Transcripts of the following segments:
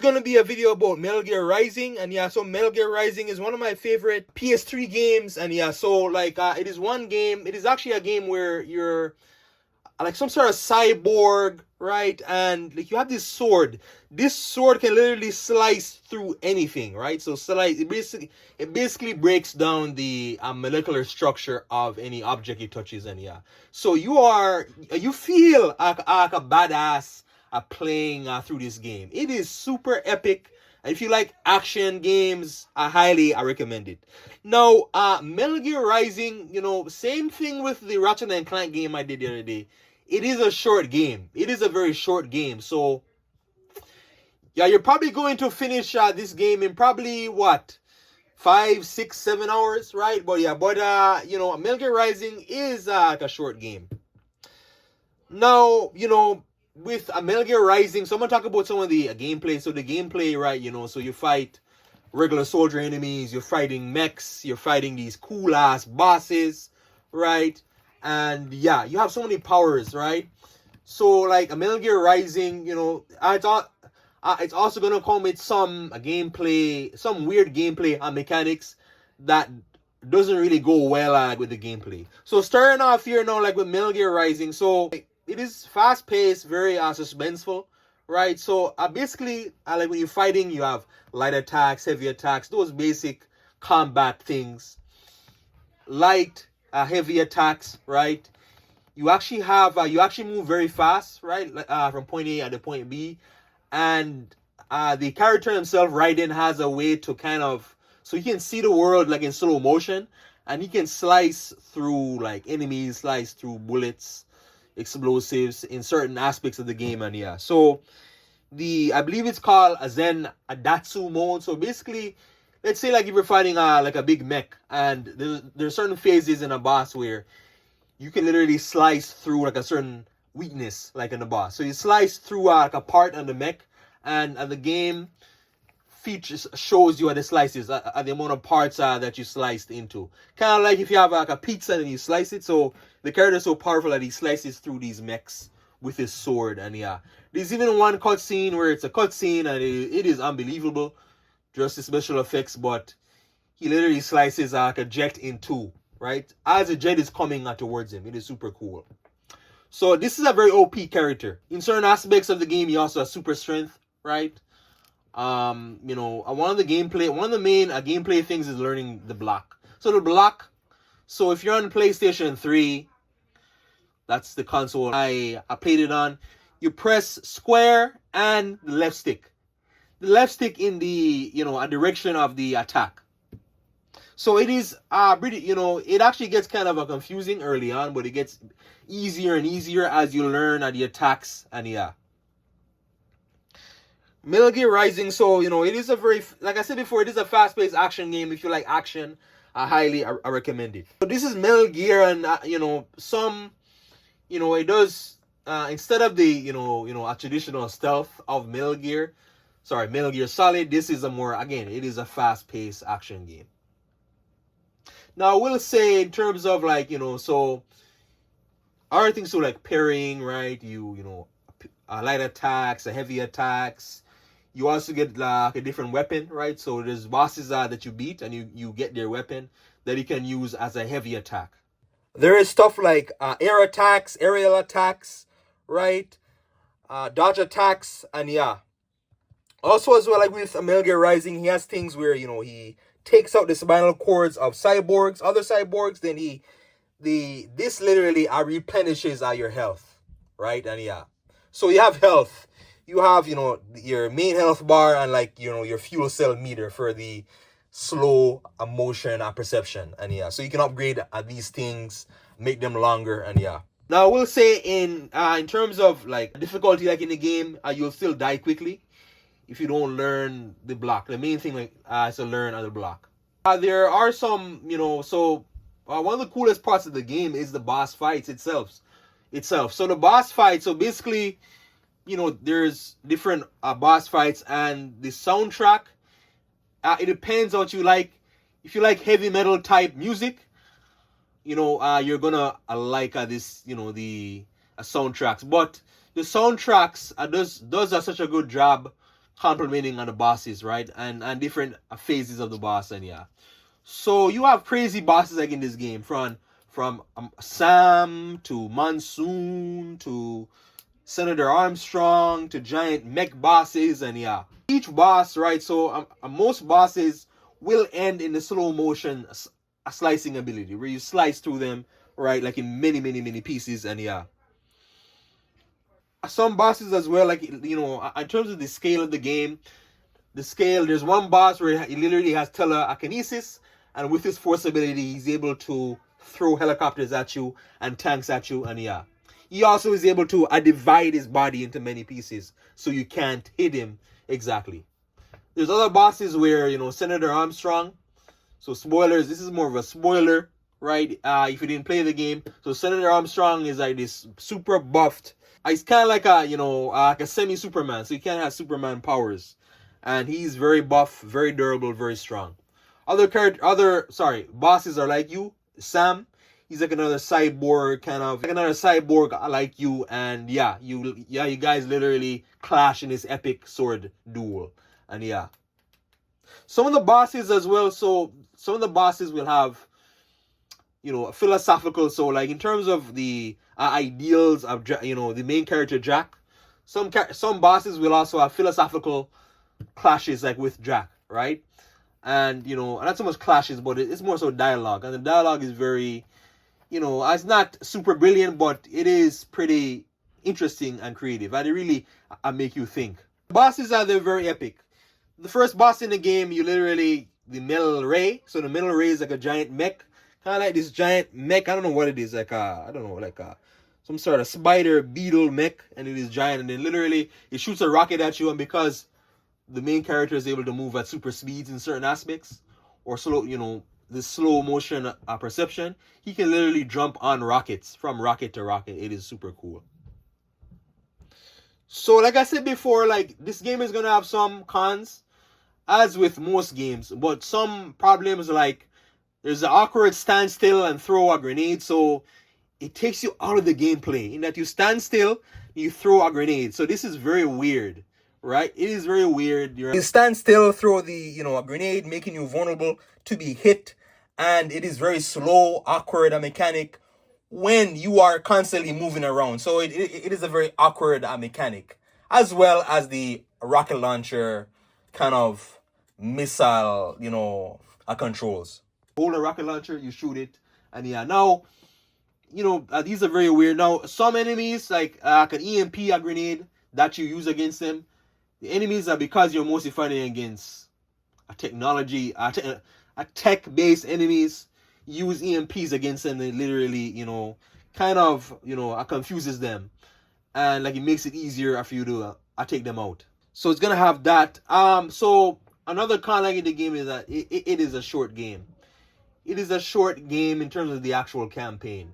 gonna be a video about Metal Gear Rising, and yeah, so Metal Gear Rising is one of my favorite PS3 games, and yeah, so like it is one game. It is actually a game where you're like some sort of cyborg, right? And like you have this sword. This sword can literally slice through anything, right? So slice it basically breaks down the molecular structure of any object it touches, and yeah. So you feel like a badass playing through this game. It is super epic. And if you like action games, I recommend it. Now, Metal Gear Rising, same thing with the Ratchet and Clank game I did the other day. It is a short game. It is a very short game. So, yeah, you're probably going to finish this game in probably, 5, 6, 7 hours, right? But yeah, Metal Gear Rising is like a short game. Now, with Metal Gear Rising, so I'm going to talk about some of the gameplay. So the gameplay, right, so you fight regular soldier enemies, you're fighting mechs, you're fighting these cool-ass bosses, right? And yeah, you have so many powers, right? So like a Metal Gear Rising, it's also gonna come with some gameplay, some weird gameplay mechanics that doesn't really go well with the gameplay. So starting off here now, like with Metal Gear Rising, so it is fast paced, very suspenseful, right? So basically, like when you're fighting, you have light attacks, heavy attacks, those basic combat things. Light. Heavy attacks, right? You actually move very fast, right? From point A to point B, and the character himself, Raiden, has a way to so he can see the world like in slow motion, and he can slice through like enemies, slice through bullets, explosives in certain aspects of the game, and yeah. So I believe it's called a Zen Adatsu mode. So basically, let's say like if you're fighting like a big mech, and there's certain phases in a boss where you can literally slice through like a certain weakness, like in the boss. So you slice through like a part on the mech, and the game features shows you the slices, the amount of parts that you sliced into. Kind of like if you have like a pizza and you slice it. So the character is so powerful that he slices through these mechs with his sword, and yeah, there's even one cutscene where it's a cutscene, and it is unbelievable. Just the special effects, but he literally slices like a jet in two, right? As a jet is coming towards him. It is super cool. So this is a very OP character. In certain aspects of the game, he also has super strength, right? One of the main gameplay things is learning the block. So the block, so if you're on PlayStation 3, that's the console I played it on, you press square and the left stick. The left stick in the a direction of the attack. So it is it actually gets kind of confusing early on, but it gets easier and easier as you learn the attacks, and yeah. Metal Gear Rising, so it is a very, like I said before, it is a fast-paced action game. If you like action, I recommend it. So this is Metal Gear, and it does instead of the a traditional stealth of Metal Gear Solid, this is it is a fast-paced action game. Now, I will say in terms of so other things, so like parrying, right? Light attacks, heavy attacks. You also get like a different weapon, right? So there's bosses that you beat, and you get their weapon that you can use as a heavy attack. There is stuff like air attacks, aerial attacks, right? Dodge attacks, and yeah. Also, as well, like with Metal Gear Rising, he has things where, he takes out the spinal cords of other cyborgs, then this literally replenishes your health, right? And yeah. So you have health. You have, your main health bar and your fuel cell meter for the slow motion perception. And yeah, so you can upgrade these things, make them longer, and yeah. Now, I will say in terms of difficulty, in the game, you'll still die quickly if you don't learn the block. The main thing is to learn the block. There are some, one of the coolest parts of the game is the boss fights itself. So the boss fight, so basically, there's different boss fights, and the soundtrack, it depends on what you like. If you like heavy metal type music, you're gonna like this, the soundtracks. But the soundtracks does such a good job complementing on the bosses, right? And different phases of the boss, and yeah. So you have crazy bosses like in this game, from Sam to Monsoon to Senator Armstrong to giant mech bosses, and yeah, each boss, right? So most bosses will end in the slow motion a slicing ability where you slice through them, right, like in many pieces, and yeah. Some bosses as well, like, you know, in terms of the scale of the game, there's one boss where he literally has telekinesis, and with his force ability, he's able to throw helicopters at you and tanks at you, and yeah. He also is able to divide his body into many pieces, so you can't hit him exactly. There's other bosses where, you know, Senator Armstrong, so spoilers, this is more of a spoiler, right? If you didn't play the game. So Senator Armstrong is like this super buffed, he's kind of like a, you know, like a semi-Superman, so he can't have Superman powers. And he's very buff, very durable, very strong. Bosses are like you. Sam, he's like another cyborg, like you, and yeah, you guys literally clash in this epic sword duel, and yeah. Some of the bosses as well. So some of the bosses will have, you know, philosophical. So like in terms of the ideals of, you know, the main character Jack. Some bosses will also have philosophical clashes, like with Jack, right? And, you know, not so much clashes, but it's more so dialogue. And the dialogue is very, you know, it's not super brilliant, but it is pretty interesting and creative. And it really make you think. Bosses they're very epic. The first boss in the game, the Metal Ray. So the Metal Ray is like a giant mech. Kind of like this giant mech. I don't know what it is. Like some sort of spider beetle mech. And it is giant. And then literally it shoots a rocket at you. And because the main character is able to move at super speeds in certain aspects, or slow, you know, the slow motion perception, he can literally jump on rockets from rocket to rocket. It is super cool. So like I said before, like this game is gonna have some cons, as with most games, but some problems, like there's an awkward standstill and throw a grenade, so it takes you out of the gameplay in that you stand still, you throw a grenade. So this is very weird. Right? It is very weird. You stand still, throw a grenade, making you vulnerable to be hit. And it is very slow, awkward, a mechanic when you are constantly moving around. So it is a very awkward mechanic. As well as the rocket launcher kind of missile, you know, controls. Hold a rocket launcher, you shoot it. And yeah, now, you know, these are very weird. Now, some enemies, like an EMP, a grenade that you use against them, the enemies are, because you're mostly fighting against a tech-based enemies, use EMPs against them. They literally, you know, kind of, you know, confuses them, and like it makes it easier for you to take them out. So it's gonna have that. So another con like in the game is that it is a short game. It is a short game in terms of the actual campaign.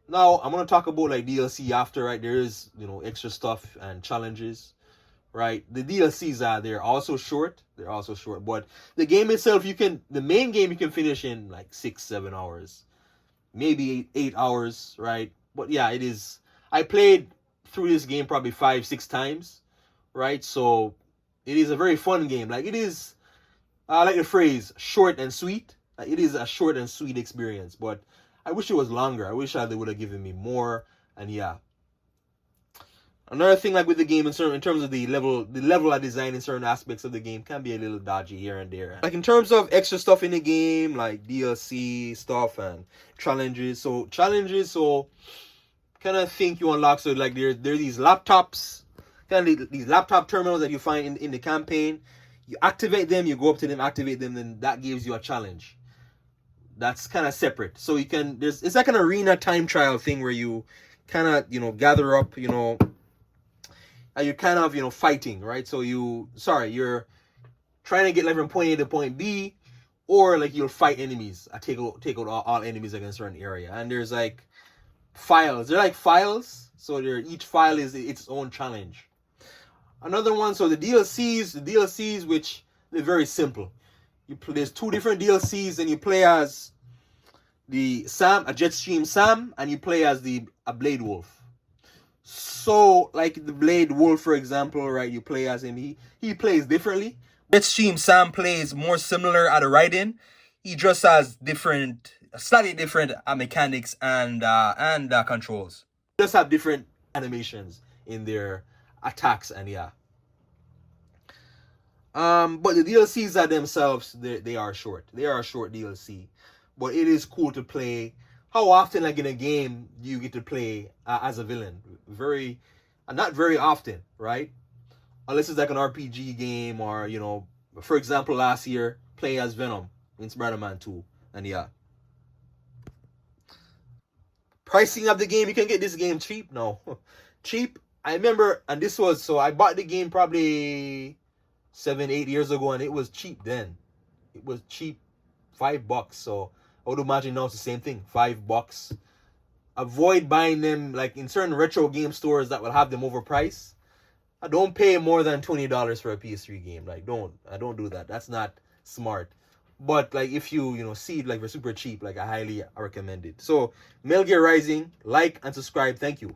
Now I'm gonna talk about like DLC after, right? There is, you know, extra stuff and challenges. Right, the DLCs they're also short. But the game itself, the main game you can finish in like 6-7 hours, maybe 8 hours, right? But yeah, it is. I played through this game probably 5-6 times, right? So it is a very fun game. Like it is, I like the phrase short and sweet. Like, it is a short and sweet experience. But I wish it was longer. I wish they would have given me more. And yeah. Another thing, like with the game, in terms of the level of design in certain aspects of the game can be a little dodgy here and there. Like in terms of extra stuff in the game, like DLC stuff and challenges. So kind of think you unlock. So like there are these laptops, kind of these laptop terminals that you find in the campaign. You activate them, you go up to them, activate them, then that gives you a challenge. That's kind of separate. So it's like an arena time trial thing where you kind of, you know, gather up, you know. You're kind of, you know, fighting, right? So you're trying to get like from point A to point B, or like you'll fight enemies. Take out all enemies against a certain area. And there's like files. They're like files. So each file is its own challenge. Another one, so the DLCs, which they're very simple. There's 2 different DLCs, and you play as the Sam, a Jetstream Sam, and you play as a Blade Wolf. So, like the Blade Wolf, for example, right? You play as him. He plays differently. Extreme Sam plays more similar at the writing. He just has slightly different mechanics and controls. Just have different animations in their attacks and yeah. But the DLCs are themselves, they are short. They are a short DLC, but it is cool to play. How often, like in a game, do you get to play as a villain? Not very often, right? Unless it's like an RPG game or for example, last year play as Venom in Spider-Man 2, and yeah. Pricing of the game, you can get this game cheap now. Cheap. I remember, and this was so I bought the game probably 7, 8 years ago, and it was cheap then. It was cheap, $5. So I would imagine now it's the same thing, $5. Avoid buying them like in certain retro game stores that will have them overpriced. I don't pay more than $20 for a PS3 game. Like I don't do that. That's not smart. But like if you see it like for super cheap, like I highly recommend it. So Metal Gear Rising, like and subscribe. Thank you.